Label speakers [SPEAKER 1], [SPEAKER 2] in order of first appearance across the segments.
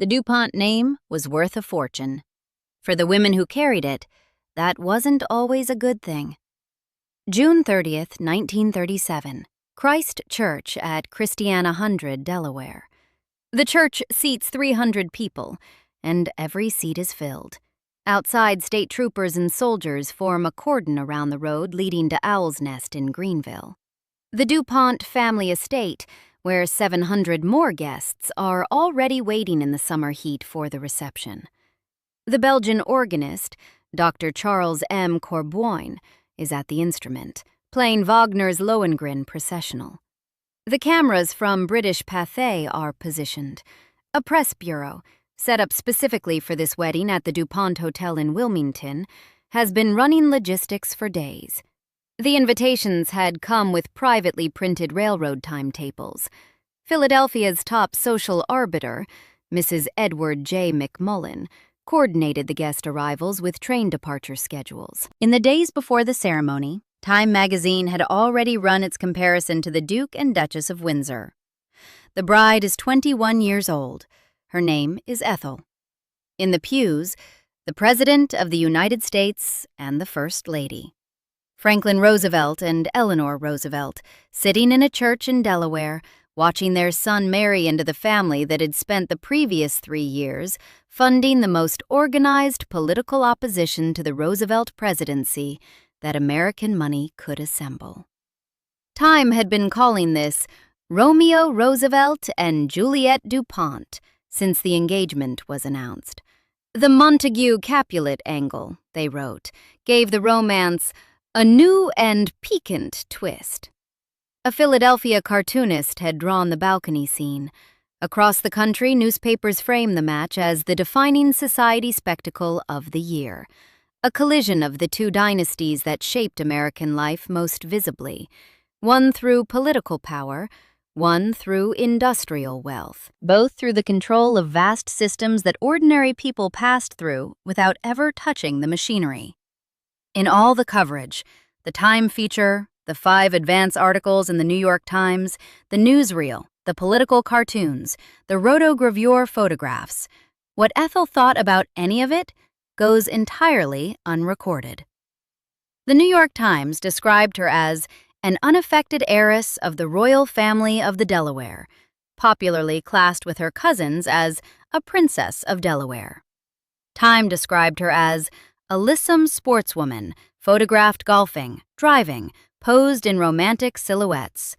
[SPEAKER 1] The DuPont name was worth a fortune. For the women who carried it, that wasn't always a good thing. June 30th, 1937, Christ Church at Christiana Hundred, Delaware. The church seats 300 people, and every seat is filled. Outside, state troopers and soldiers form a cordon around the road leading to Owl's Nest in Greenville. The DuPont family estate, where 700 more guests are already waiting in the summer heat for the reception. The Belgian organist, Dr. Charles M. Courboin, is at the instrument, playing Wagner's Lohengrin processional. The cameras from British Pathé are positioned. A press bureau, set up specifically for this wedding at the Pont Hotel in Wilmington, has been running logistics for days. The invitations had come with privately printed railroad timetables. Philadelphia's top social arbiter, Mrs. Edward J. MacMullan, coordinated the guest arrivals with train departure schedules. In the days before the ceremony, Time magazine had already run its comparison to the Duke and Duchess of Windsor. The bride is 21 years old. Her name is Ethel. In the pews, the President of the United States and the First Lady. Franklin Roosevelt and Eleanor Roosevelt, sitting in a church in Delaware, watching their son marry into the family that had spent the previous 3 years funding the most organized political opposition to the Roosevelt presidency that American money could assemble. Time had been calling this Romeo Roosevelt and Juliet DuPont since the engagement was announced. The Montague Capulet angle, they wrote, gave the romance a new and piquant twist. A Philadelphia cartoonist had drawn the balcony scene. Across the country, newspapers framed the match as the defining society spectacle of the year, a collision of the two dynasties that shaped American life most visibly, one through political power, one through industrial wealth, both through the control of vast systems that ordinary people passed through without ever touching the machinery. In all the coverage, the Time feature, the 5 advance articles in the New York Times, the newsreel, the political cartoons, the rotogravure photographs, what Ethel thought about any of it goes entirely unrecorded. The New York Times described her as an unaffected heiress of the royal family of the Delaware, popularly classed with her cousins as a princess of Delaware. Time described her as a lissom sportswoman, photographed golfing, driving, posed in romantic silhouettes.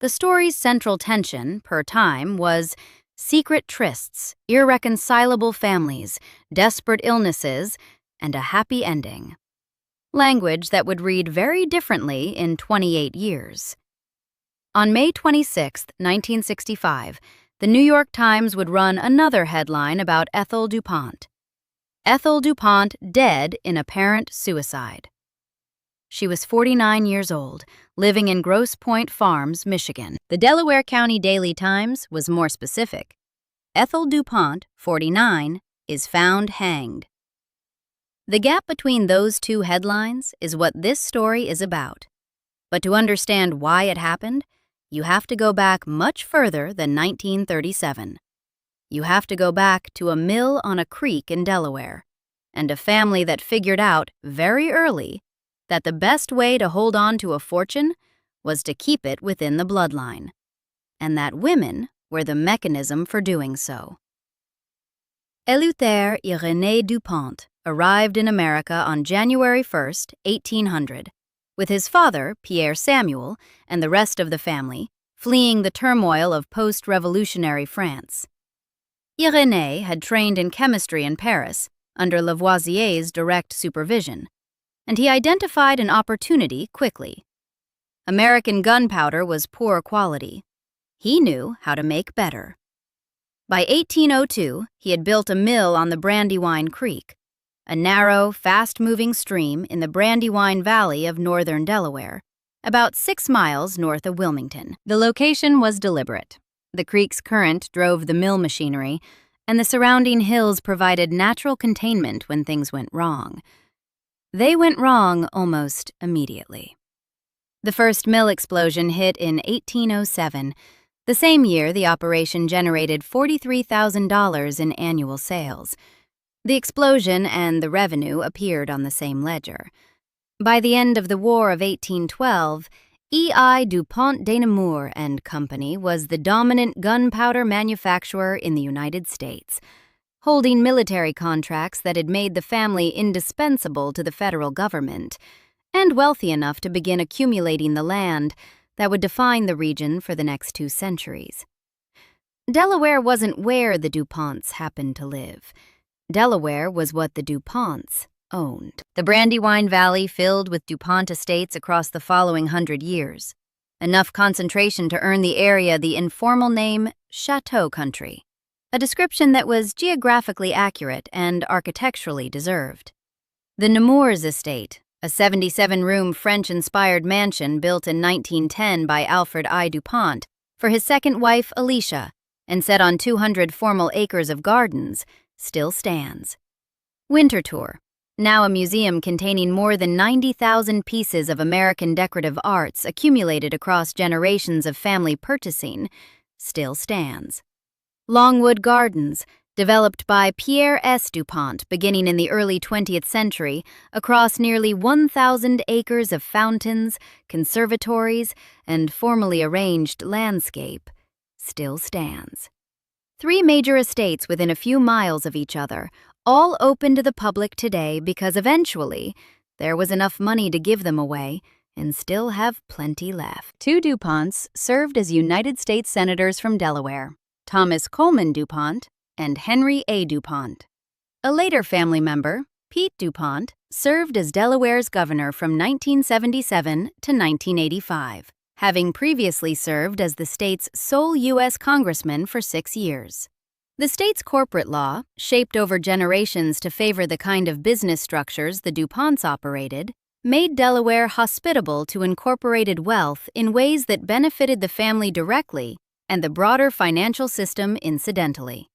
[SPEAKER 1] The story's central tension, per Time, was secret trysts, irreconcilable families, desperate illnesses, and a happy ending. Language that would read very differently in 28 years. On May 26, 1965, the New York Times would run another headline about Ethel DuPont. Ethel DuPont dead in apparent suicide. She was 49 years old, living in Grosse Pointe Farms, Michigan. The Delaware County Daily Times was more specific. Ethel DuPont, 49, is found hanged. The gap between those two headlines is what this story is about. But to understand why it happened, you have to go back much further than 1937. You have to go back to a mill on a creek in Delaware, and a family that figured out very early that the best way to hold on to a fortune was to keep it within the bloodline, and that women were the mechanism for doing so. Eleuthère Irénée DuPont arrived in America on January 1, 1800, with his father, Pierre Samuel, and the rest of the family, fleeing the turmoil of post-revolutionary France. Irénée had trained in chemistry in Paris under Lavoisier's direct supervision, and he identified an opportunity quickly. American gunpowder was poor quality. He knew how to make better. By 1802, he had built a mill on the Brandywine Creek, a narrow, fast-moving stream in the Brandywine Valley of northern Delaware, about 6 miles north of Wilmington. The location was deliberate. The creek's current drove the mill machinery, and the surrounding hills provided natural containment when things went wrong. They went wrong almost immediately. The first mill explosion hit in 1807, The same year, the operation generated $43,000 in annual sales. The explosion and the revenue appeared on the same ledger. By the end of the War of 1812, E.I. DuPont de Nemours and Company was the dominant gunpowder manufacturer in the United States, holding military contracts that had made the family indispensable to the federal government, and wealthy enough to begin accumulating the land that would define the region for the next 2 centuries. Delaware wasn't where the DuPonts happened to live. Delaware was what the DuPonts owned. The Brandywine Valley filled with DuPont estates across the following 100 years, enough concentration to earn the area the informal name Chateau Country, a description that was geographically accurate and architecturally deserved. The Nemours estate, a 77-room French-inspired mansion built in 1910 by Alfred I. DuPont for his second wife, Alicia, and set on 200 formal acres of gardens, still stands. Winterthur, now a museum containing more than 90,000 pieces of American decorative arts accumulated across generations of family purchasing, still stands. Longwood Gardens, developed by Pierre S. DuPont beginning in the early 20th century across nearly 1,000 acres of fountains, conservatories, and formally arranged landscape, still stands. 3 major estates within a few miles of each other, all open to the public today because eventually there was enough money to give them away and still have plenty left. 2 DuPonts served as United States Senators from Delaware, Thomas Coleman DuPont and Henry A. DuPont. A later family member, Pete DuPont, served as Delaware's governor from 1977 to 1985, having previously served as the state's sole U.S. congressman for 6 years. The state's corporate law, shaped over generations to favor the kind of business structures the DuPonts operated, made Delaware hospitable to incorporated wealth in ways that benefited the family directly and the broader financial system incidentally.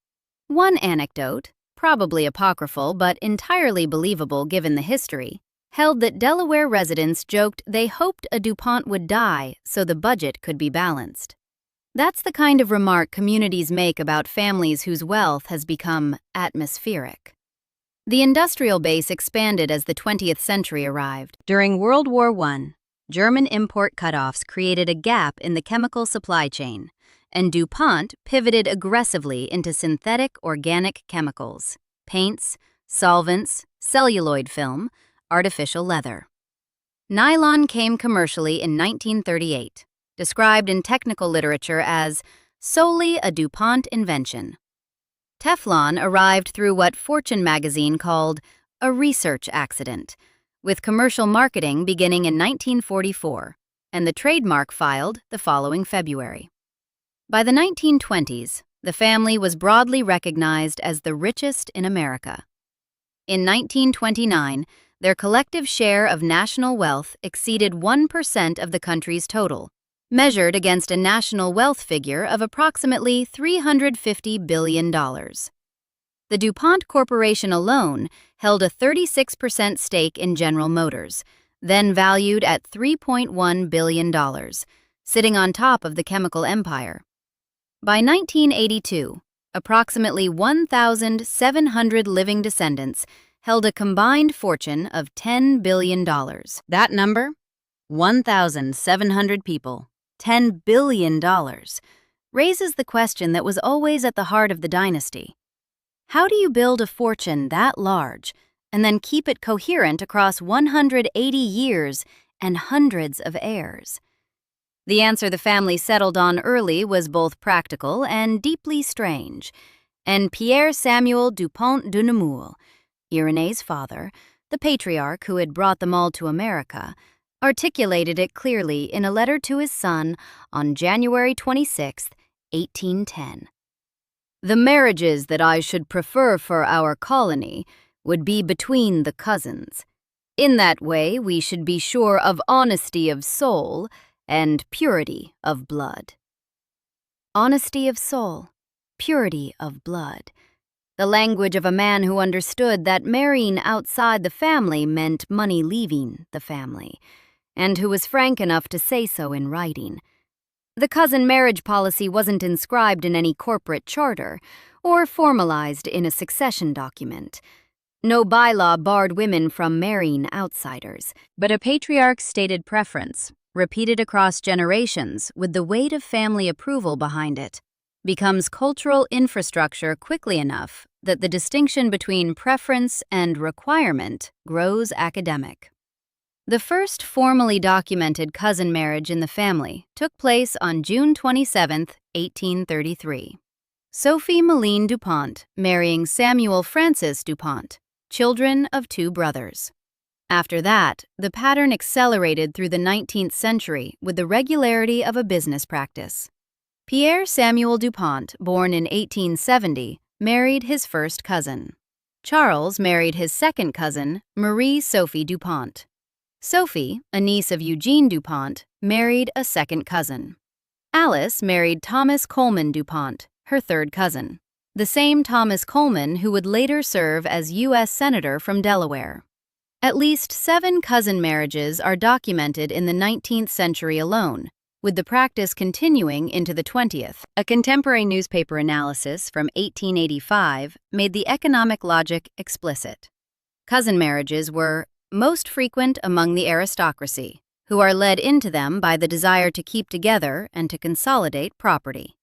[SPEAKER 1] One anecdote, probably apocryphal but entirely believable given the history, held that Delaware residents joked they hoped a DuPont would die so the budget could be balanced. That's the kind of remark communities make about families whose wealth has become atmospheric. The industrial base expanded as the 20th century arrived. During World War I, German import cutoffs created a gap in the chemical supply chain, and DuPont pivoted aggressively into synthetic organic chemicals, paints, solvents, celluloid film, artificial leather. Nylon came commercially in 1938, described in technical literature as solely a DuPont invention. Teflon arrived through what Fortune magazine called a research accident, with commercial marketing beginning in 1944, and the trademark filed the following February. By the 1920s, the family was broadly recognized as the richest in America. In 1929, their collective share of national wealth exceeded 1% of the country's total, measured against a national wealth figure of approximately $350 billion. The DuPont Corporation alone held a 36% stake in General Motors, then valued at $3.1 billion, sitting on top of the chemical empire. By 1982, approximately 1,700 living descendants held a combined fortune of $10 billion. That number? 1,700 people, $10 billion, raises the question that was always at the heart of the dynasty. How do you build a fortune that large and then keep it coherent across 180 years and hundreds of heirs? The answer the family settled on early was both practical and deeply strange, and Pierre Samuel Dupont de Nemours, Irene's father, the patriarch who had brought them all to America, articulated it clearly in a letter to his son on January 26, 1810. "The marriages that I should prefer for our colony would be between the cousins. In that way we should be sure of honesty of soul and purity of blood." Honesty of soul, purity of blood. The language of a man who understood that marrying outside the family meant money leaving the family, and who was frank enough to say so in writing. The cousin marriage policy wasn't inscribed in any corporate charter or formalized in a succession document. No bylaw barred women from marrying outsiders, but a patriarch's stated preference, repeated across generations with the weight of family approval behind it, becomes cultural infrastructure quickly enough that the distinction between preference and requirement grows academic. The first formally documented cousin marriage in the family took place on June 27, 1833. Sophie Malene DuPont marrying Samuel Francis DuPont, children of two brothers. After that, the pattern accelerated through the 19th century with the regularity of a business practice. Pierre Samuel DuPont, born in 1870, married his first cousin. Charles married his second cousin, Marie Sophie DuPont. Sophie, a niece of Eugene DuPont, married a second cousin. Alice married Thomas Coleman DuPont, her third cousin, the same Thomas Coleman who would later serve as U.S. Senator from Delaware. At least 7 cousin marriages are documented in the 19th century alone, with the practice continuing into the 20th. A contemporary newspaper analysis from 1885 made the economic logic explicit. Cousin marriages were most frequent among the aristocracy, who are led into them by the desire to keep together and to consolidate property.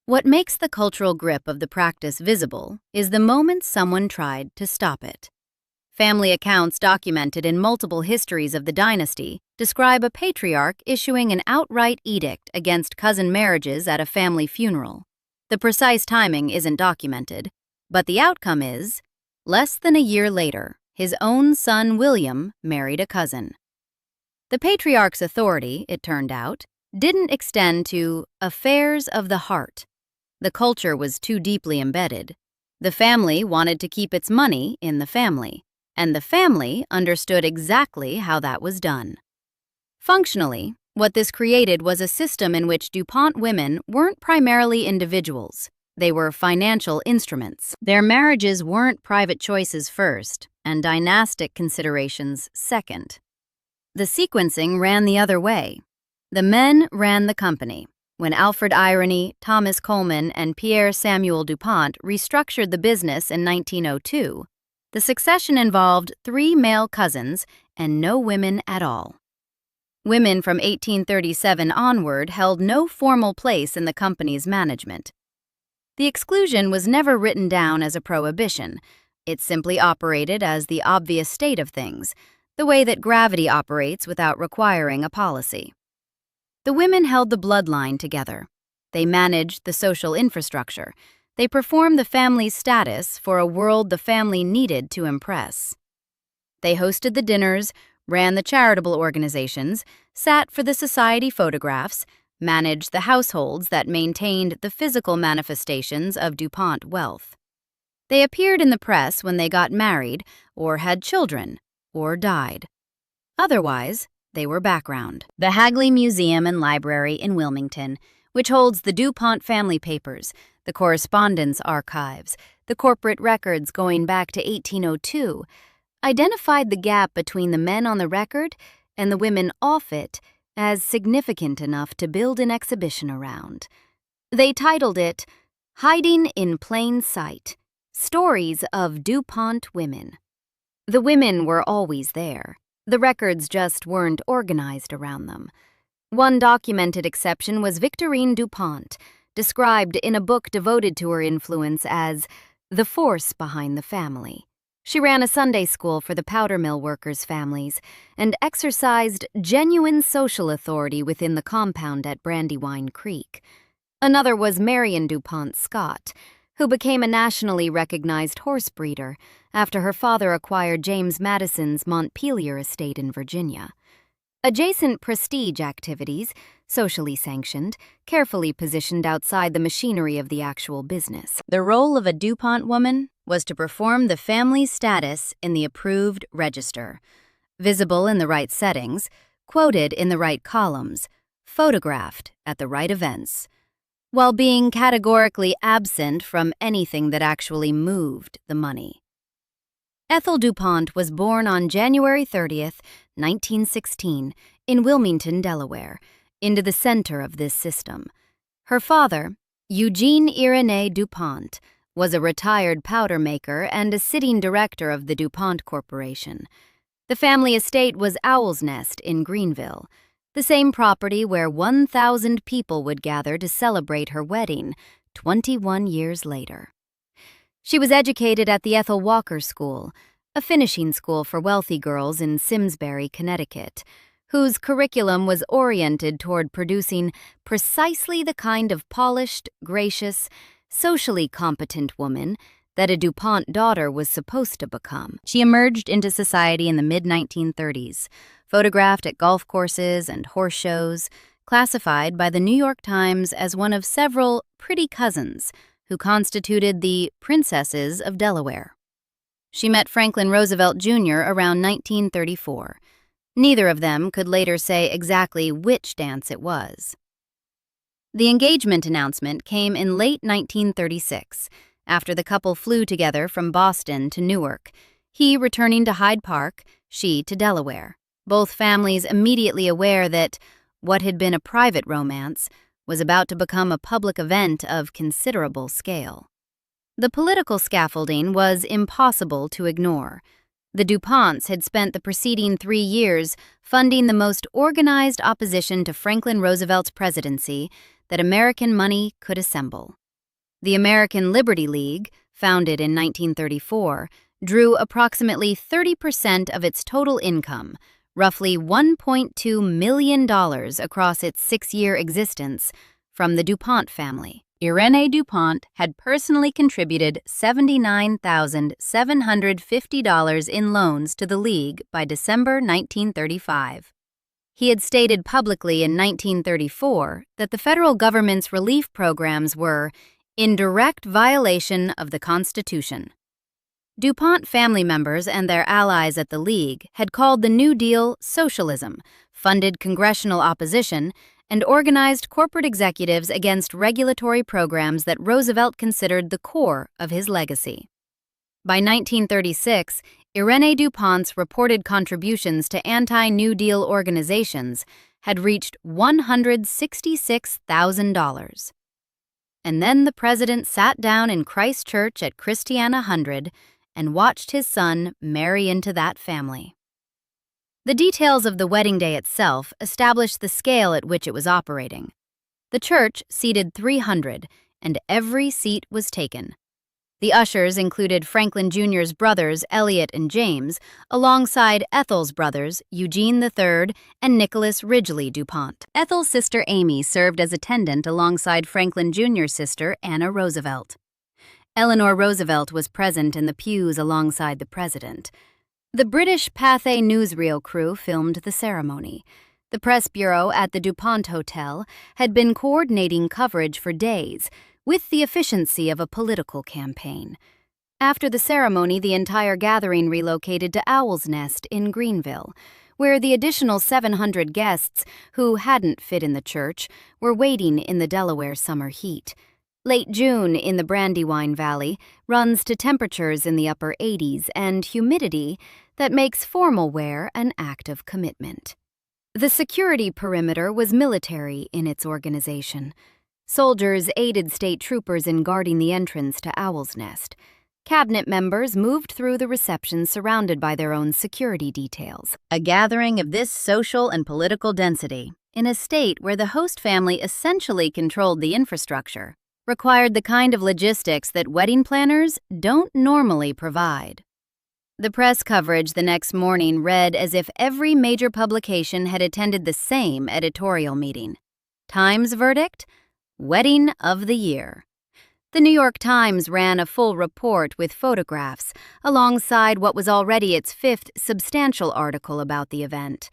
[SPEAKER 1] What makes the cultural grip of the practice visible is the moment someone tried to stop it. Family accounts documented in multiple histories of the dynasty describe a patriarch issuing an outright edict against cousin marriages at a family funeral. The precise timing isn't documented, but the outcome is, less than a year later, his own son William married a cousin. The patriarch's authority, it turned out, didn't extend to affairs of the heart. The culture was too deeply embedded. The family wanted to keep its money in the family, and the family understood exactly how that was done. Functionally, what this created was a system in which DuPont women weren't primarily individuals. They were financial instruments. Their marriages weren't private choices first, and dynastic considerations second. The sequencing ran the other way. The men ran the company. When Alfred Irony, Thomas Coleman, and Pierre Samuel DuPont restructured the business in 1902, the succession involved 3 male cousins and no women at all. Women from 1837 onward held no formal place in the company's management. The exclusion was never written down as a prohibition. It simply operated as the obvious state of things, the way that gravity operates without requiring a policy. The women held the bloodline together. They managed the social infrastructure. They performed the family's status for a world the family needed to impress. They hosted the dinners, ran the charitable organizations, sat for the society photographs, managed the households that maintained the physical manifestations of DuPont wealth. They appeared in the press when they got married, or had children, or died. Otherwise, they were background. The Hagley Museum and Library in Wilmington, which holds the DuPont family papers, the correspondence archives, the corporate records going back to 1802, identified the gap between the men on the record and the women off it as significant enough to build an exhibition around. They titled it, Hiding in Plain Sight, Stories of DuPont Women. The women were always there. The records just weren't organized around them. One documented exception was Victorine DuPont, described in a book devoted to her influence as the force behind the family. She ran a Sunday school for the powder mill workers' families and exercised genuine social authority within the compound at Brandywine Creek. Another was Marion DuPont Scott, who became a nationally recognized horse breeder after her father acquired James Madison's Montpelier estate in Virginia. Adjacent prestige activities, socially sanctioned, carefully positioned outside the machinery of the actual business. The role of a DuPont woman was to perform the family's status in the approved register, visible in the right settings, quoted in the right columns, photographed at the right events, while being categorically absent from anything that actually moved the money. Ethel DuPont was born on January 30th, 1916, in Wilmington, Delaware, into the center of this system. Her father, Eugene-Irénée DuPont, was a retired powder maker and a sitting director of the DuPont Corporation. The family estate was Owl's Nest in Greenville, the same property where 1,000 people would gather to celebrate her wedding 21 years later. She was educated at the Ethel Walker School, a finishing school for wealthy girls in Simsbury, Connecticut, whose curriculum was oriented toward producing precisely the kind of polished, gracious, socially competent woman that a DuPont daughter was supposed to become. She emerged into society in the mid-1930s, photographed at golf courses and horse shows, classified by the New York Times as one of several pretty cousins who constituted the Princesses of Delaware. She met Franklin Roosevelt Jr. around 1934. Neither of them could later say exactly which dance it was. The engagement announcement came in late 1936, after the couple flew together from Boston to Newark, he returning to Hyde Park, she to Delaware, both families immediately aware that what had been a private romance was about to become a public event of considerable scale. The political scaffolding was impossible to ignore. The DuPonts had spent the preceding 3 years funding the most organized opposition to Franklin Roosevelt's presidency that American money could assemble. The American Liberty League, founded in 1934, drew approximately 30% of its total income, roughly $1.2 million across its 6-year existence, from the DuPont family. Irénée DuPont had personally contributed $79,750 in loans to the League by December 1935. He had stated publicly in 1934 that the federal government's relief programs were in direct violation of the Constitution. DuPont family members and their allies at the League had called the New Deal socialism, funded congressional opposition, and organized corporate executives against regulatory programs that Roosevelt considered the core of his legacy. By 1936, Irénée DuPont's reported contributions to anti-New Deal organizations had reached $166,000. And then the president sat down in Christ Church at Christiana Hundred and watched his son marry into that family. The details of the wedding day itself established the scale at which it was operating. The church seated 300, and every seat was taken. The ushers included Franklin Jr.'s brothers Elliot and James, alongside Ethel's brothers Eugene-The and Nicholas Ridgely DuPont. Ethel's sister Amy served as attendant alongside Franklin Jr.'s sister Anna Roosevelt. Eleanor Roosevelt was present in the pews alongside the president. The British Pathé newsreel crew filmed the ceremony. The press bureau at the DuPont Hotel had been coordinating coverage for days, with the efficiency of a political campaign. After the ceremony, the entire gathering relocated to Owl's Nest in Greenville, where the additional 700 guests who hadn't fit in the church were waiting in the Delaware summer heat. Late June in the Brandywine Valley runs to temperatures in the upper 80s and humidity that makes formal wear an act of commitment. The security perimeter was military in its organization. Soldiers aided state troopers in guarding the entrance to Owl's Nest. Cabinet members moved through the reception surrounded by their own security details. A gathering of this social and political density, in a state where the host family essentially controlled the infrastructure, required the kind of logistics that wedding planners don't normally provide. The press coverage the next morning read as if every major publication had attended the same editorial meeting. Times verdict? Wedding of the Year. The New York Times ran a full report with photographs, alongside what was already its 5th substantial article about the event.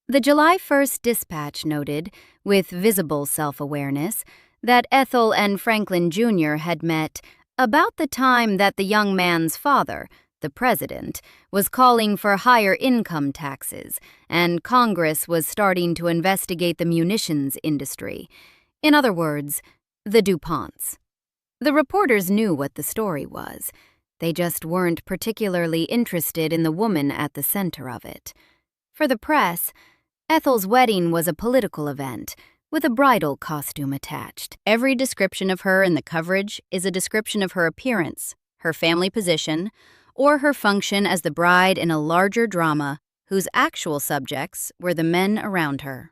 [SPEAKER 1] The July 1st Dispatch noted, with visible self-awareness, that Ethel and Franklin Jr. had met about the time that the young man's father, the president, was calling for higher income taxes, and Congress was starting to investigate the munitions industry. In other words, the DuPonts. The reporters knew what the story was. They just weren't particularly interested in the woman at the center of it. For the press, Ethel's wedding was a political event, with a bridal costume attached. Every description of her in the coverage is a description of her appearance, her family position, or her function as the bride in a larger drama whose actual subjects were the men around her.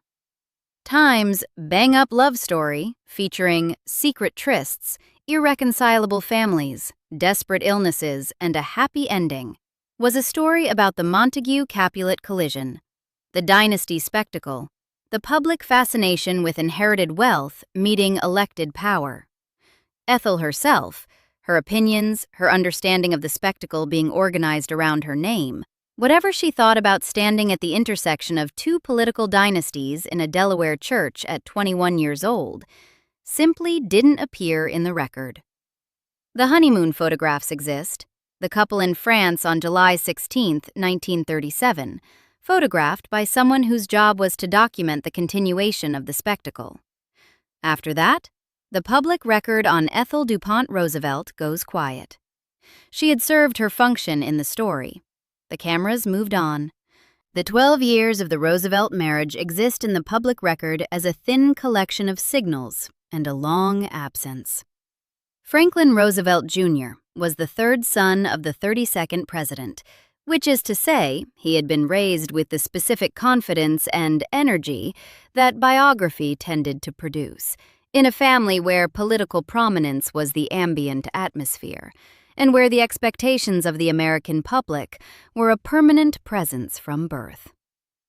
[SPEAKER 1] Time's bang-up love story, featuring secret trysts, irreconcilable families, desperate illnesses, and a happy ending, was a story about the Montague-Capulet collision, the dynasty spectacle, the public fascination with inherited wealth meeting elected power. Ethel herself, her opinions, her understanding of the spectacle being organized around her name, whatever she thought about standing at the intersection of two political dynasties in a Delaware church at 21 years old, simply didn't appear in the record. The honeymoon photographs exist, the couple in France on July 16, 1937, photographed by someone whose job was to document the continuation of the spectacle. After that, the public record on Ethel DuPont Roosevelt goes quiet. She had served her function in the story. The cameras moved on. The 12 years of the Roosevelt marriage exist in the public record as a thin collection of signals and a long absence. Franklin Roosevelt Jr. was the third son of the 32nd president, which is to say, he had been raised with the specific confidence and energy that biography tended to produce, in a family where political prominence was the ambient atmosphere, and where the expectations of the American public were a permanent presence from birth.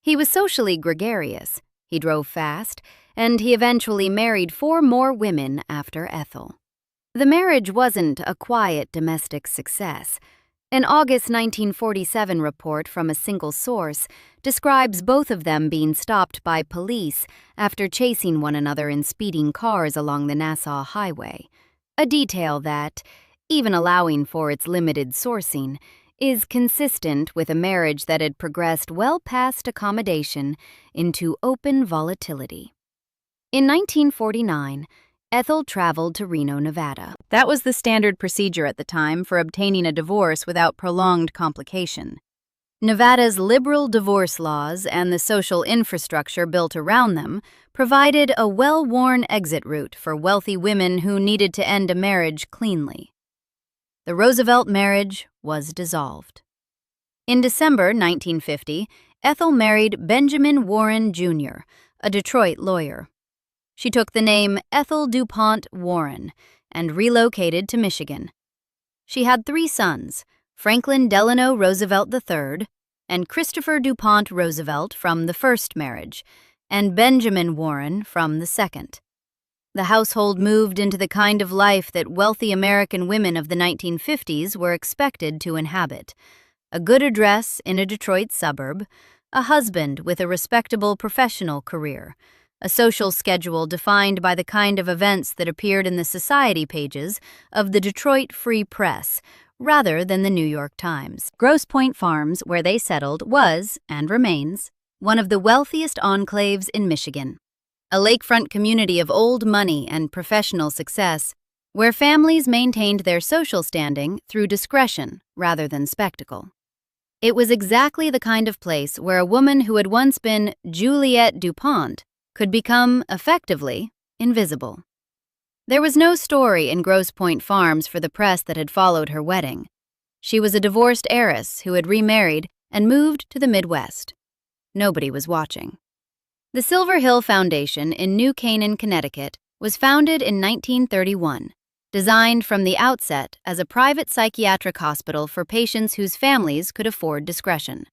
[SPEAKER 1] He was socially gregarious, he drove fast, and he eventually married 4 more women after Ethel. The marriage wasn't a quiet domestic success. An August 1947 report from a single source describes both of them being stopped by police after chasing one another in speeding cars along the Nassau Highway, a detail that, even allowing for its limited sourcing, is consistent with a marriage that had progressed well past accommodation into open volatility. In 1949, Ethel traveled to Reno, Nevada. That was the standard procedure at the time for obtaining a divorce without prolonged complication. Nevada's liberal divorce laws and the social infrastructure built around them provided a well-worn exit route for wealthy women who needed to end a marriage cleanly. The Roosevelt marriage was dissolved. In December 1950, Ethel married Benjamin Warren, Jr., a Detroit lawyer. She took the name Ethel DuPont Warren and relocated to Michigan. She had 3 sons, Franklin Delano Roosevelt III and Christopher DuPont Roosevelt from the first marriage, and Benjamin Warren from the second. The household moved into the kind of life that wealthy American women of the 1950s were expected to inhabit: a good address in a Detroit suburb, a husband with a respectable professional career, a social schedule defined by the kind of events that appeared in the society pages of the Detroit Free Press rather than the New York Times. Grosse Pointe Farms, where they settled, was, and remains, one of the wealthiest enclaves in Michigan, a lakefront community of old money and professional success, where families maintained their social standing through discretion rather than spectacle. It was exactly the kind of place where a woman who had once been Juliette DuPont could become, effectively, invisible. There was no story in Grosse Pointe Farms for the press that had followed her wedding. She was a divorced heiress who had remarried and moved to the Midwest. Nobody was watching. The Silver Hill Foundation in New Canaan, Connecticut, was founded in 1931, designed from the outset as a private psychiatric hospital for patients whose families could afford discretion.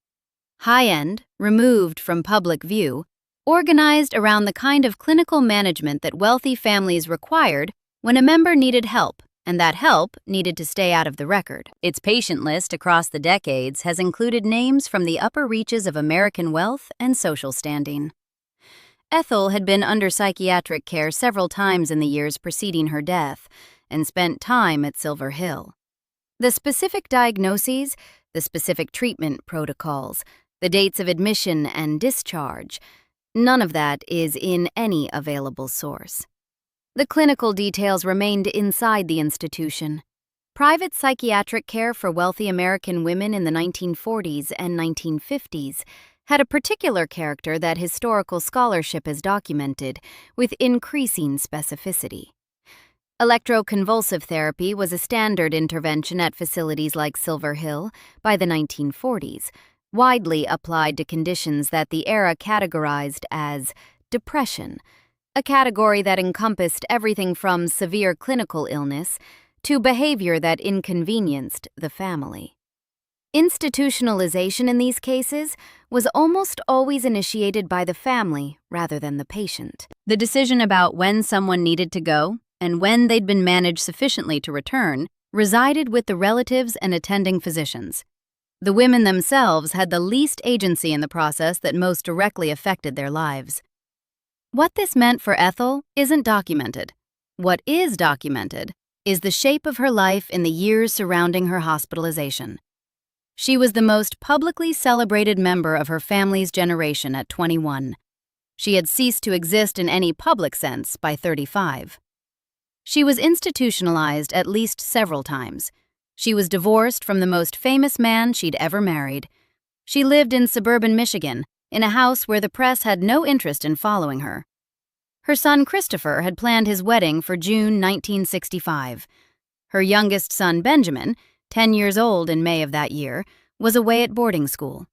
[SPEAKER 1] High-end, removed from public view, organized around the kind of clinical management that wealthy families required when a member needed help, and that help needed to stay out of the record. Its patient list across the decades has included names from the upper reaches of American wealth and social standing. Ethel had been under psychiatric care several times in the years preceding her death and spent time at Silver Hill. The specific diagnoses, the specific treatment protocols, the dates of admission and discharge, none of that is in any available source. The clinical details remained inside the institution. Private psychiatric care for wealthy American women in the 1940s and 1950s had a particular character that historical scholarship has documented with increasing specificity. Electroconvulsive therapy was a standard intervention at facilities like Silver Hill by the 1940s, widely applied to conditions that the era categorized as depression, a category that encompassed everything from severe clinical illness to behavior that inconvenienced the family. Institutionalization in these cases was almost always initiated by the family rather than the patient. The decision about when someone needed to go and when they'd been managed sufficiently to return resided with the relatives and attending physicians. The women themselves had the least agency in the process that most directly affected their lives. What this meant for Ethel isn't documented. What is documented is the shape of her life in the years surrounding her hospitalization. She was the most publicly celebrated member of her family's generation at 21. She had ceased to exist in any public sense by 35. She was institutionalized at least several times. She was divorced from the most famous man she'd ever married. She lived in suburban Michigan, in a house where the press had no interest in following her. Her son Christopher had planned his wedding for June 1965. Her youngest son Benjamin, 10 years old in May of that year, was away at boarding school.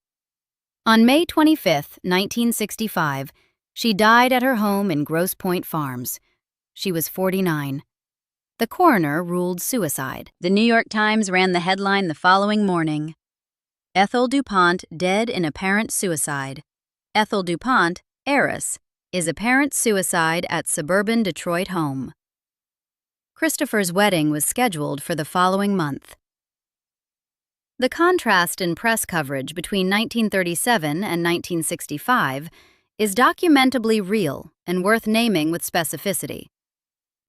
[SPEAKER 1] On May 25, 1965, she died at her home in Grosse Pointe Farms. She was 49. The coroner ruled suicide. The New York Times ran the headline the following morning: Ethel DuPont dead in apparent suicide. Ethel DuPont, heiress, is apparent suicide at suburban Detroit home. Christopher's wedding was scheduled for the following month. The contrast in press coverage between 1937 and 1965 is documentably real and worth naming with specificity.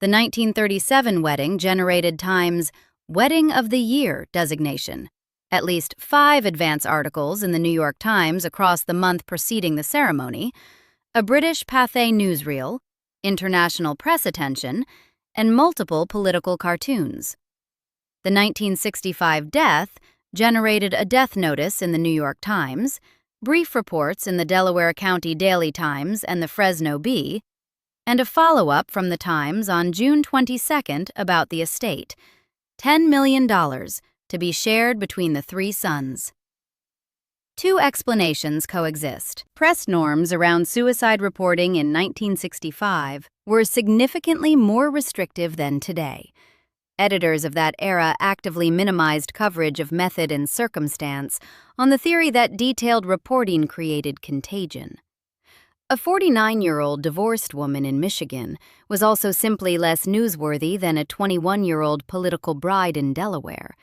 [SPEAKER 1] The 1937 wedding generated Time's Wedding of the Year designation, at least 5 advance articles in the New York Times across the month preceding the ceremony, a British Pathé newsreel, international press attention, and multiple political cartoons. The 1965 death generated a death notice in the New York Times, brief reports in the Delaware County Daily Times and the Fresno Bee, and a follow-up from the Times on June 22 about the estate, $10 million to be shared between the 3 sons. 2 explanations coexist. Press norms around suicide reporting in 1965 were significantly more restrictive than today. Editors of that era actively minimized coverage of method and circumstance on the theory that detailed reporting created contagion. A 49-year-old divorced woman in Michigan was also simply less newsworthy than a 21-year-old political bride in Delaware.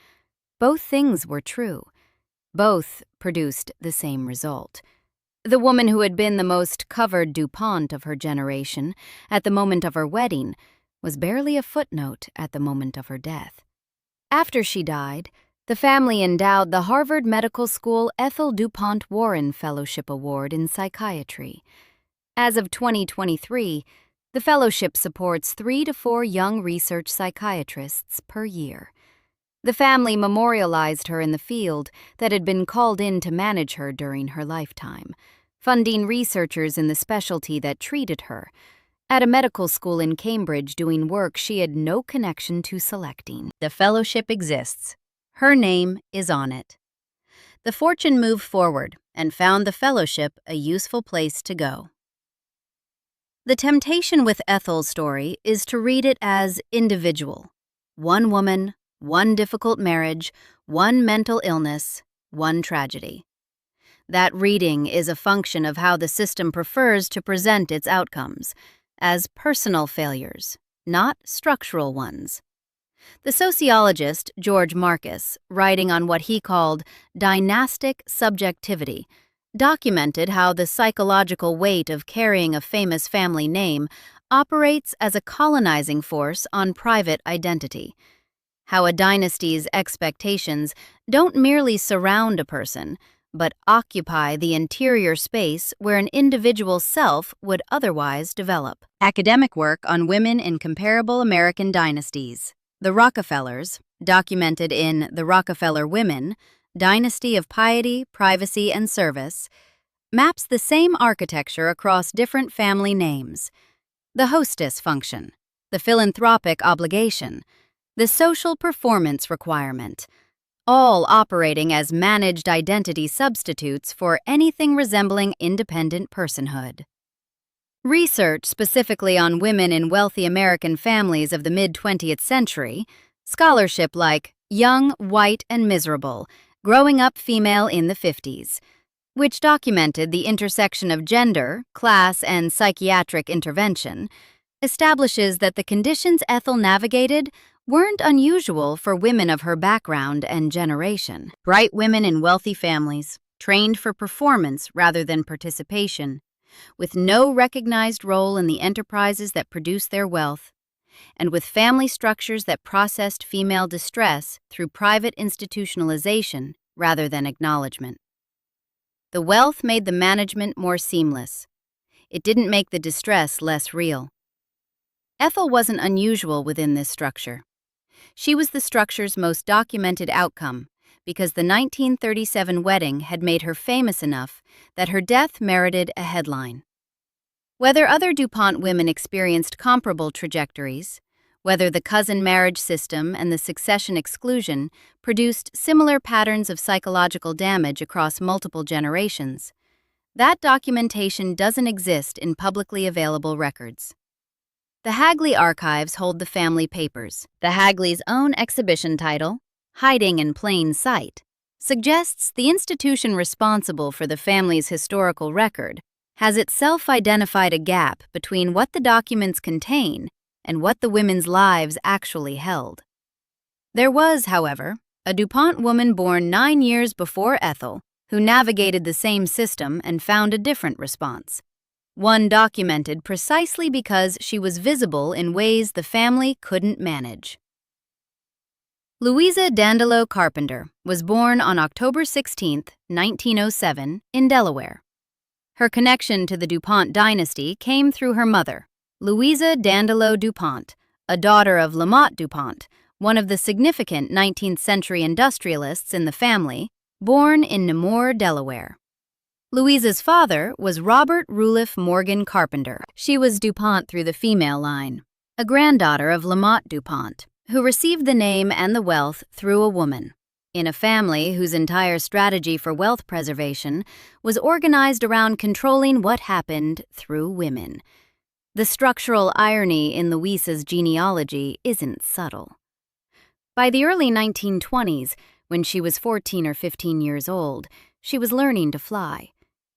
[SPEAKER 1] Both things were true. Both produced the same result. The woman who had been the most covered DuPont of her generation at the moment of her wedding was barely a footnote at the moment of her death. After she died, the family endowed the Harvard Medical School Ethel DuPont Warren Fellowship Award in Psychiatry. As of 2023, the fellowship supports 3 to 4 young research psychiatrists per year. The family memorialized her in the field that had been called in to manage her during her lifetime, funding researchers in the specialty that treated her, at a medical school in Cambridge doing work she had no connection to selecting. The fellowship exists. Her name is on it. The fortune moved forward and found the fellowship a useful place to go. The temptation with Ethel's story is to read it as individual. One woman, one difficult marriage, one mental illness, one tragedy. That reading is a function of how the system prefers to present its outcomes, as personal failures, not structural ones. The sociologist George Marcus, writing on what he called dynastic subjectivity, documented how the psychological weight of carrying a famous family name operates as a colonizing force on private identity, how a dynasty's expectations don't merely surround a person, but occupy the interior space where an individual self would otherwise develop. Academic work on women in comparable American dynasties. The Rockefellers, documented in The Rockefeller Women, Dynasty of Piety, Privacy, and Service, maps the same architecture across different family names: the hostess function, the philanthropic obligation, the social performance requirement, all operating as managed identity substitutes for anything resembling independent personhood. Research specifically on women in wealthy American families of the mid-20th century, scholarship like Young, White, and Miserable, Growing Up Female in the 50s, which documented the intersection of gender, class, and psychiatric intervention, establishes that the conditions Ethel navigated weren't unusual for women of her background and generation. Bright women in wealthy families, trained for performance rather than participation, with no recognized role in the enterprises that produced their wealth, and with family structures that processed female distress through private institutionalization rather than acknowledgement. The wealth made the management more seamless. It didn't make the distress less real. Ethel wasn't unusual within this structure. She was the structure's most documented outcome because the 1937 wedding had made her famous enough that her death merited a headline. Whether other DuPont women experienced comparable trajectories, whether the cousin marriage system and the succession exclusion produced similar patterns of psychological damage across multiple generations, that documentation doesn't exist in publicly available records. The Hagley archives hold the family papers. The Hagley's own exhibition title, Hiding in Plain Sight, suggests the institution responsible for the family's historical record has itself identified a gap between what the documents contain and what the women's lives actually held. There was, however, a DuPont woman born 9 years before Ethel who navigated the same system and found a different response. One documented precisely because she was visible in ways the family couldn't manage. Louisa Carpenter was born on October 16, 1907, in Delaware. Her connection to the DuPont dynasty came through her mother, Louisa DuPont, a daughter of Lamont DuPont, one of the significant 19th-century industrialists in the family, born in Nemours, Delaware. Louisa's father was Robert Ruliff Morgan Carpenter. She was DuPont through the female line, a granddaughter of Lamont DuPont, who received the name and the wealth through a woman, in a family whose entire strategy for wealth preservation was organized around controlling what happened through women. The structural irony in Louisa's genealogy isn't subtle. By the early 1920s, when she was 14 or 15 years old, she was learning to fly.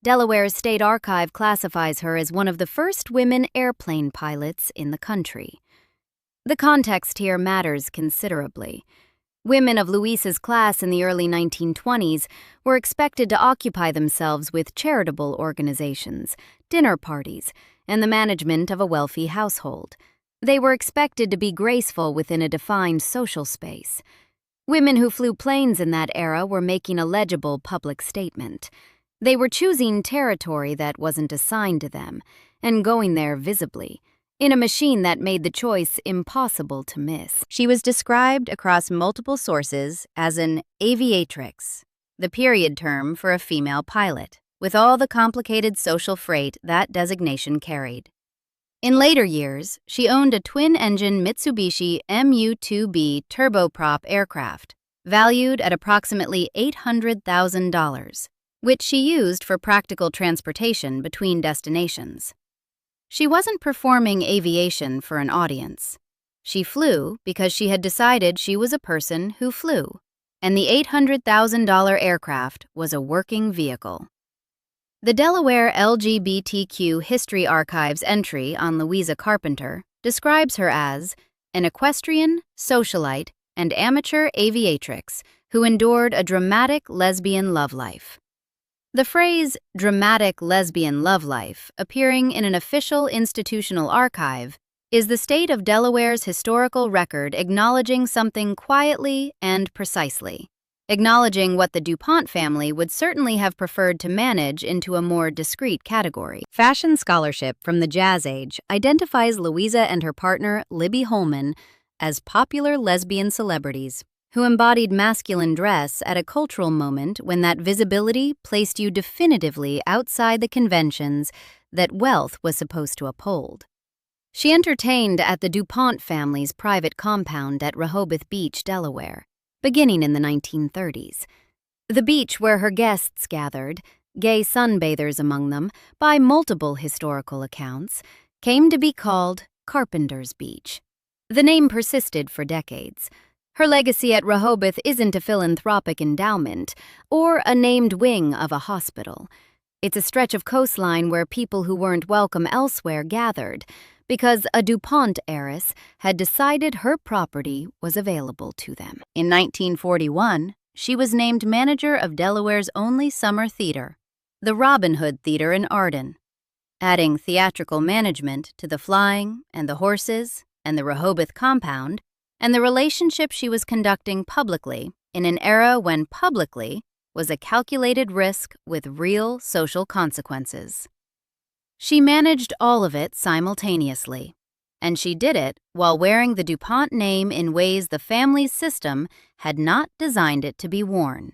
[SPEAKER 1] Delaware's State Archive classifies her as one of the first women airplane pilots in the country. The context here matters considerably. Women of Louisa's class in the early 1920s were expected to occupy themselves with charitable organizations, dinner parties, and the management of a wealthy household. They were expected to be graceful within a defined social space. Women who flew planes in that era were making a legible public statement. They were choosing territory that wasn't assigned to them, and going there visibly, in a machine that made the choice impossible to miss. She was described across multiple sources as an aviatrix, the period term for a female pilot, with all the complicated social freight that designation carried. In later years, she owned a twin-engine Mitsubishi Mu-2B turboprop aircraft, valued at approximately $800,000, which she used for practical transportation between destinations. She wasn't performing aviation for an audience. She flew because she had decided she was a person who flew, and the $800,000 aircraft was a working vehicle. The Delaware LGBTQ History Archive's entry on Louisa Carpenter describes her as an equestrian, socialite, and amateur aviatrix who endured a dramatic lesbian love life. The phrase dramatic lesbian love life, appearing in an official institutional archive, is the state of Delaware's historical record acknowledging something quietly and precisely, acknowledging what the DuPont family would certainly have preferred to manage into a more discrete category. Fashion scholarship from the Jazz Age identifies Louisa and her partner, Libby Holman, as popular lesbian celebrities who embodied masculine dress at a cultural moment when that visibility placed you definitively outside the conventions that wealth was supposed to uphold. She entertained at the DuPont family's private compound at Rehoboth Beach, Delaware, beginning in the 1930s. The beach where her guests gathered, gay sunbathers among them, by multiple historical accounts, came to be called Carpenter's Beach. The name persisted for decades. Her legacy at Rehoboth isn't a philanthropic endowment or a named wing of a hospital. It's a stretch of coastline where people who weren't welcome elsewhere gathered because a DuPont heiress had decided her property was available to them. In 1941, she was named manager of Delaware's only summer theater, the Robin Hood Theater in Arden, adding theatrical management to the flying and the horses and the Rehoboth compound and the relationship she was conducting publicly in an era when publicly was a calculated risk with real social consequences. She managed all of it simultaneously, and she did it while wearing the DuPont name in ways the family's system had not designed it to be worn.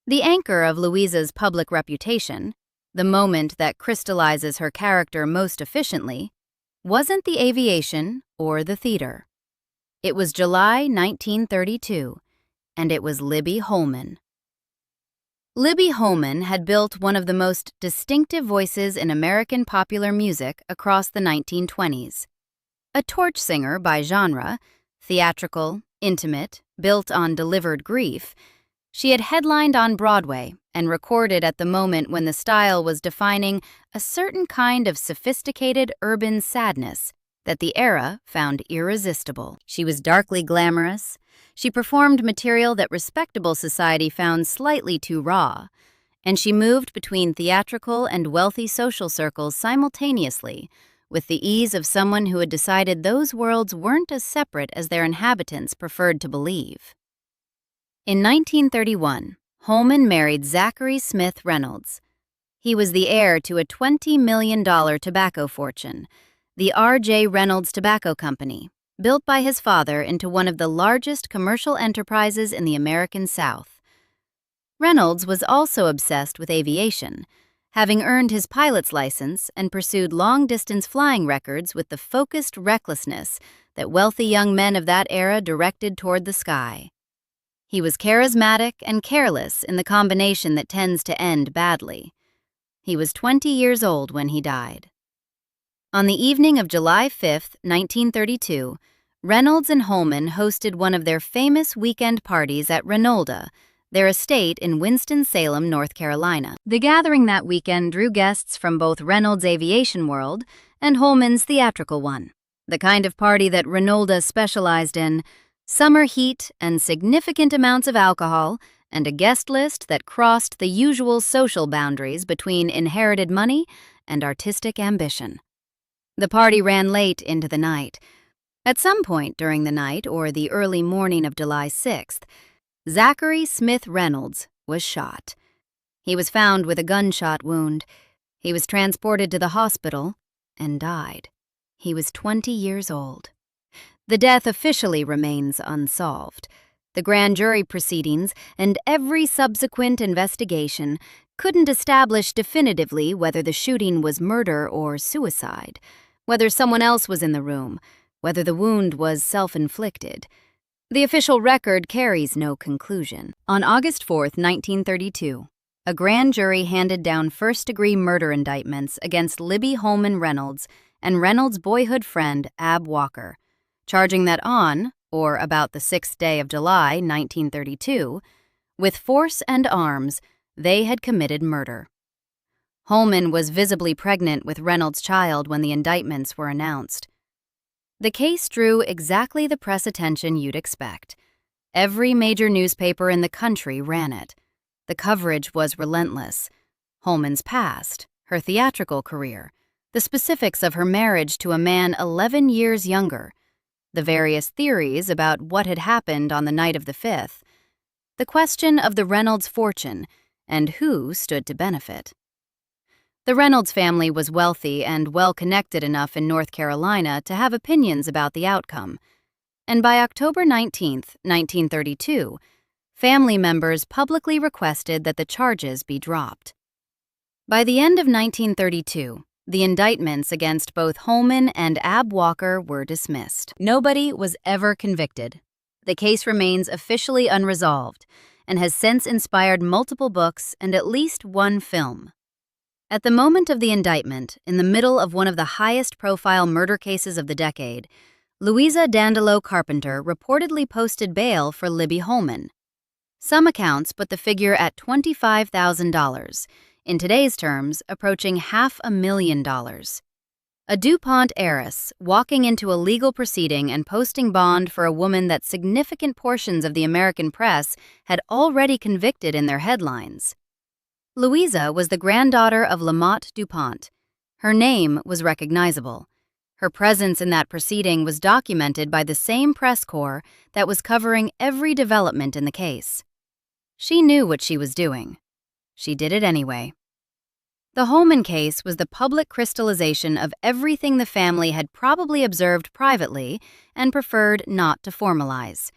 [SPEAKER 1] The anchor of Louisa's public reputation, the moment that crystallizes her character most efficiently, wasn't the aviation or the theater. It was July 1932, and it was Libby Holman. Libby Holman had built one of the most distinctive voices in American popular music across the 1920s. A torch singer by genre, theatrical, intimate, built on delivered grief, she had headlined on Broadway and recorded at the moment when the style was defining a certain kind of sophisticated urban sadness that the era found irresistible. She was darkly glamorous. She performed material that respectable society found slightly too raw, and she moved between theatrical and wealthy social circles simultaneously, with the ease of someone who had decided those worlds weren't as separate as their inhabitants preferred to believe. In 1931, Holman married Zachary Smith Reynolds. He was the heir to a $20 million tobacco fortune, the R.J. Reynolds Tobacco Company, built by his father into one of the largest commercial enterprises in the American South. Reynolds was also obsessed with aviation, having earned his pilot's license and pursued long-distance flying records with the focused recklessness that wealthy young men of that era directed toward the sky. He was charismatic and careless in the combination that tends to end badly. He was 20 years old when he died. On the evening of July 5, 1932, Reynolds and Holman hosted one of their famous weekend parties at Reynolds-The, their estate in Winston-Salem, North Carolina. The gathering that weekend drew guests from both Reynolds' aviation world and Holman's theatrical one, the kind of party that Reynolds-The specialized in: summer heat and significant amounts of alcohol, and a guest list that crossed the usual social boundaries between inherited money and artistic ambition. The party ran late into the night. At some point during the night or the early morning of July 6th, Zachary Smith Reynolds was shot. He was found with a gunshot wound. He was transported to the hospital and died. He was 20 years old. The death officially remains unsolved. The grand jury proceedings and every subsequent investigation couldn't establish definitively whether the shooting was murder or suicide, whether someone else was in the room, whether the wound was self-inflicted. The official record carries no conclusion. On August 4, 1932, a grand jury handed down first-degree murder indictments against Libby Holman Reynolds and Reynolds' boyhood friend Ab Walker, charging that on, or about the 6th day of July, 1932, with force and arms, they had committed murder. Holman was visibly pregnant with Reynolds' child when the indictments were announced. The case drew exactly the press attention you'd expect. Every major newspaper in the country ran it. The coverage was relentless. Holman's past, her theatrical career, the specifics of her marriage to a man 11 years younger, the various theories about what had happened on the night of the 5th, the question of the Reynolds fortune, and who stood to benefit. The Reynolds family was wealthy and well-connected enough in North Carolina to have opinions about the outcome. and by October 19, 1932, family members publicly requested that the charges be dropped. By the end of 1932, the indictments against both Holman and Ab Walker were dismissed. Nobody was ever convicted. The case remains officially unresolved and has since inspired multiple books and at least one film. At the moment of the indictment, in the middle of one of the highest-profile murder cases of the decade, Louisa Carpenter reportedly posted bail for Libby Holman. Some accounts put the figure at $25,000, in today's terms, approaching $500,000. A DuPont heiress walking into a legal proceeding and posting bond for a woman that significant portions of the American press had already convicted in their headlines. Louisa was the granddaughter of Lamont DuPont. Her name was recognizable. Her presence in that proceeding was documented by the same press corps that was covering every development in the case. She knew what she was doing. She did it anyway. The Holman case was the public crystallization of everything the family had probably observed privately and preferred not to formalize.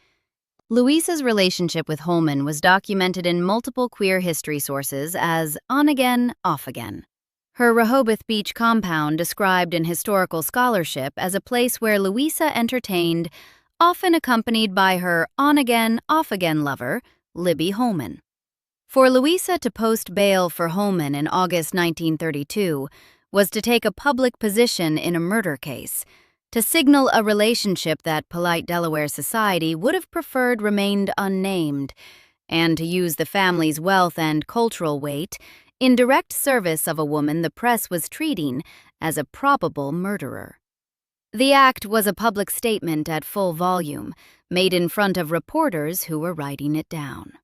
[SPEAKER 1] Louisa's relationship with Holman was documented in multiple queer history sources as on-again, off-again. Her Rehoboth Beach compound described in historical scholarship as a place where Louisa entertained, often accompanied by her on-again, off-again lover, Libby Holman. For Louisa to post bail for Holman in August 1932 was to take a public position in a murder case, to signal a relationship that polite Delaware society would have preferred remained unnamed, and to use the family's wealth and cultural weight in direct service of a woman the press was treating as a probable murderer. The act was a public statement at full volume, made in front of reporters who were writing it down.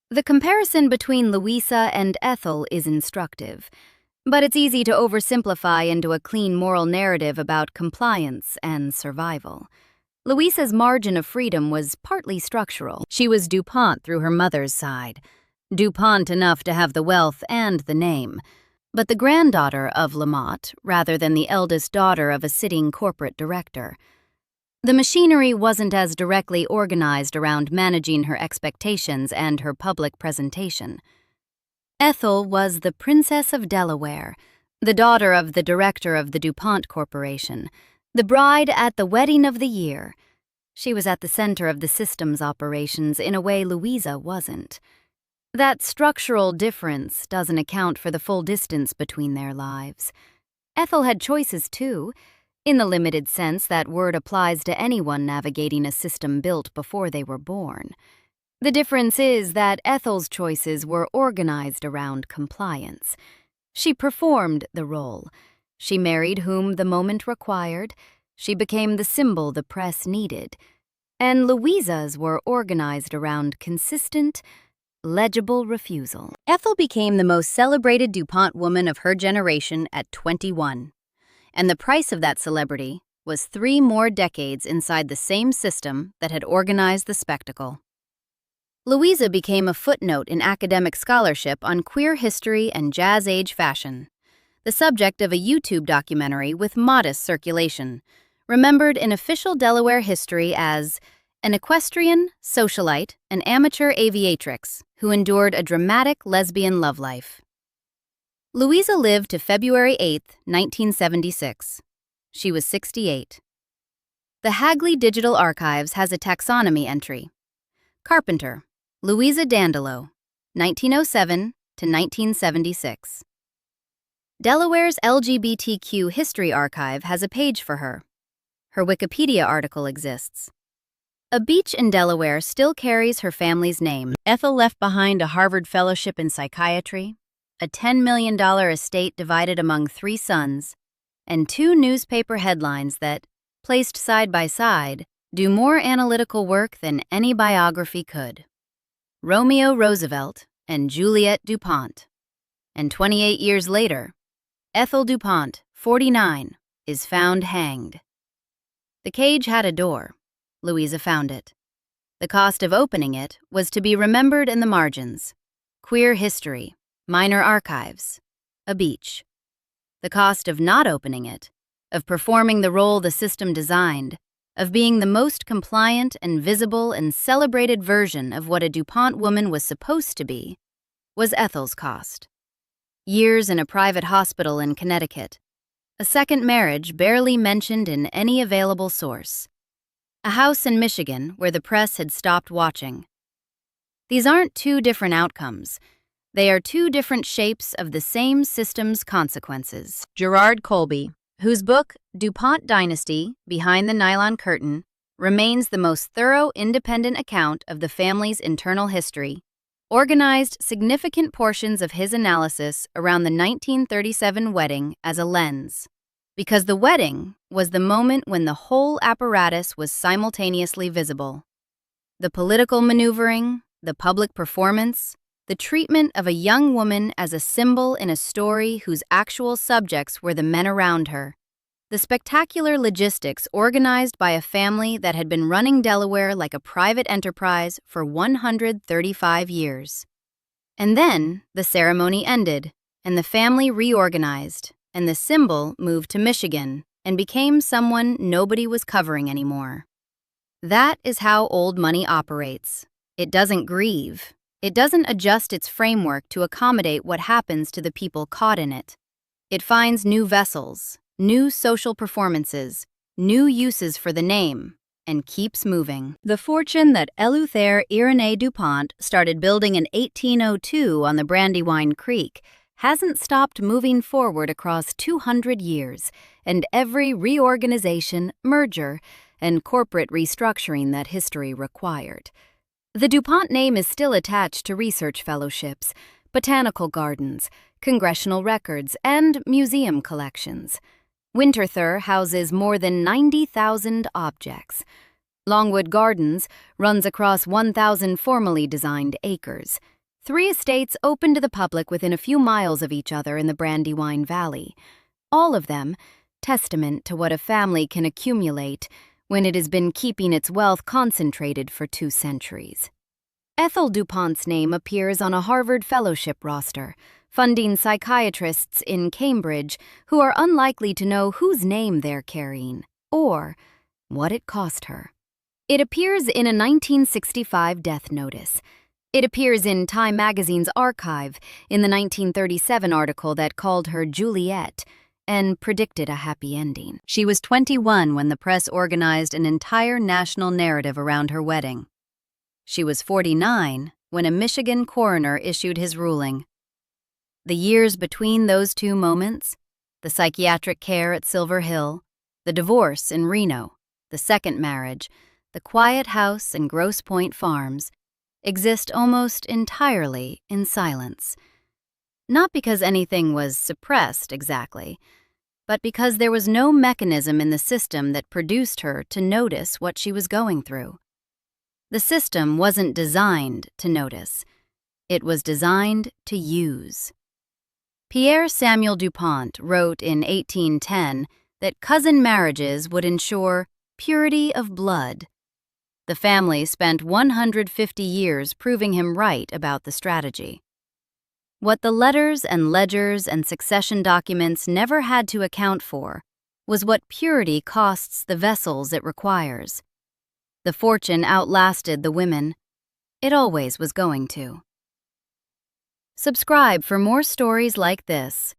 [SPEAKER 1] The comparison between Louisa and Ethel is instructive, but it's easy to oversimplify into a clean moral narrative about compliance and survival. Louisa's margin of freedom was partly structural. She was DuPont through her mother's side, DuPont enough to have the wealth and the name, but the granddaughter of Lamont rather than the eldest daughter of a sitting corporate director. The machinery wasn't as directly organized around managing her expectations and her public presentation. Ethel was the Princess of Delaware, the daughter of the director of the DuPont Corporation, the bride at the wedding of the year. She was at the center of the system's operations in a way Louisa wasn't. That structural difference doesn't account for the full distance between their lives. Ethel had choices, too, in the limited sense that word applies to anyone navigating a system built before they were born. The difference is that Ethel's choices were organized around compliance. She performed the role. She married whom the moment required. She became the symbol the press needed. And Louisa's were organized around consistent, legible refusal. Ethel became the most celebrated DuPont woman of her generation at 21. And the price of that celebrity was 3 more decades inside the same system that had organized the spectacle. Louisa became a footnote in academic scholarship on queer history and jazz-age fashion, the subject of a YouTube documentary with modest circulation, remembered in official Delaware history as an equestrian, socialite, and amateur aviatrix who endured a dramatic lesbian love life. Louisa lived to February 8, 1976. She was 68. The Hagley Digital Archives has a taxonomy entry. Carpenter, Louisa Dandolo, 1907 to 1976. Delaware's LGBTQ History Archive has a page for her. Her Wikipedia article exists. A beach in Delaware still carries her family's name. Ethel left behind a Harvard fellowship in psychiatry, a $10 million estate divided among 3 sons, and 2 newspaper headlines that, placed side by side, do more analytical work than any biography could. Romeo Roosevelt and Juliet DuPont. And 28 years later, Ethel DuPont, 49, is found hanged. The cage had a door. Louisa found it. The cost of opening it was to be remembered in the margins. Queer history, minor archives, a beach. The cost of not opening it, of performing the role the system designed, of being the most compliant and visible and celebrated version of what a DuPont woman was supposed to be, was Ethel's cost. Years in a private hospital in Connecticut, a second marriage barely mentioned in any available source, a house in Michigan where the press had stopped watching. These aren't two different outcomes. They are two different shapes of the same system's consequences. Gerard Colby, whose book, DuPont Dynasty, Behind the Nylon Curtain, remains the most thorough independent account of the family's internal history, organized significant portions of his analysis around the 1937 wedding as a lens. Because the wedding was the moment when the whole apparatus was simultaneously visible. The political maneuvering, the public performance, the treatment of a young woman as a symbol in a story whose actual subjects were the men around her, the spectacular logistics organized by a family that had been running Delaware like a private enterprise for 135 years. And then the ceremony ended, and the family reorganized, and the symbol moved to Michigan and became someone nobody was covering anymore. That is how old money operates. It doesn't grieve. It doesn't adjust its framework to accommodate what happens to the people caught in it. It finds new vessels, new social performances, new uses for the name, and keeps moving. The fortune that Eleuthère Irénée DuPont started building in 1802 on the Brandywine Creek hasn't stopped moving forward across 200 years, and every reorganization, merger, and corporate restructuring that history required. The DuPont name is still attached to research fellowships, botanical gardens, congressional records, and museum collections. Windsor.The houses more than 90,000 objects. Longwood Gardens runs across 1,000 formally designed acres. 3 estates open to the public within a few miles of each other in the Brandywine Valley. All of them testament to what a family can accumulate when it has been keeping its wealth concentrated for 2 centuries. Ethel DuPont's name appears on a Harvard fellowship roster, funding psychiatrists in Cambridge who are unlikely to know whose name they're carrying or what it cost her. It appears in a 1965 death notice. It appears in Time magazine's archive in the 1937 article that called her Juliet and predicted a happy ending. She was 21 when the press organized an entire national narrative around her wedding. She was 49 when a Michigan coroner issued his ruling. The years between those 2 moments, the psychiatric care at Silver Hill, the divorce in Reno, the second marriage, the quiet house and Grosse Pointe Farms, exist almost entirely in silence. Not because anything was suppressed exactly, but because there was no mechanism in the system that produced her to notice what she was going through. The system wasn't designed to notice. It was designed to use. Pierre Samuel DuPont wrote in 1810 that cousin marriages would ensure purity of blood. The family spent 150 years proving him right about the strategy. What the letters and ledgers and succession documents never had to account for was what purity costs the vessels it requires. The fortune outlasted the women. It always was going to. Subscribe for more stories like this.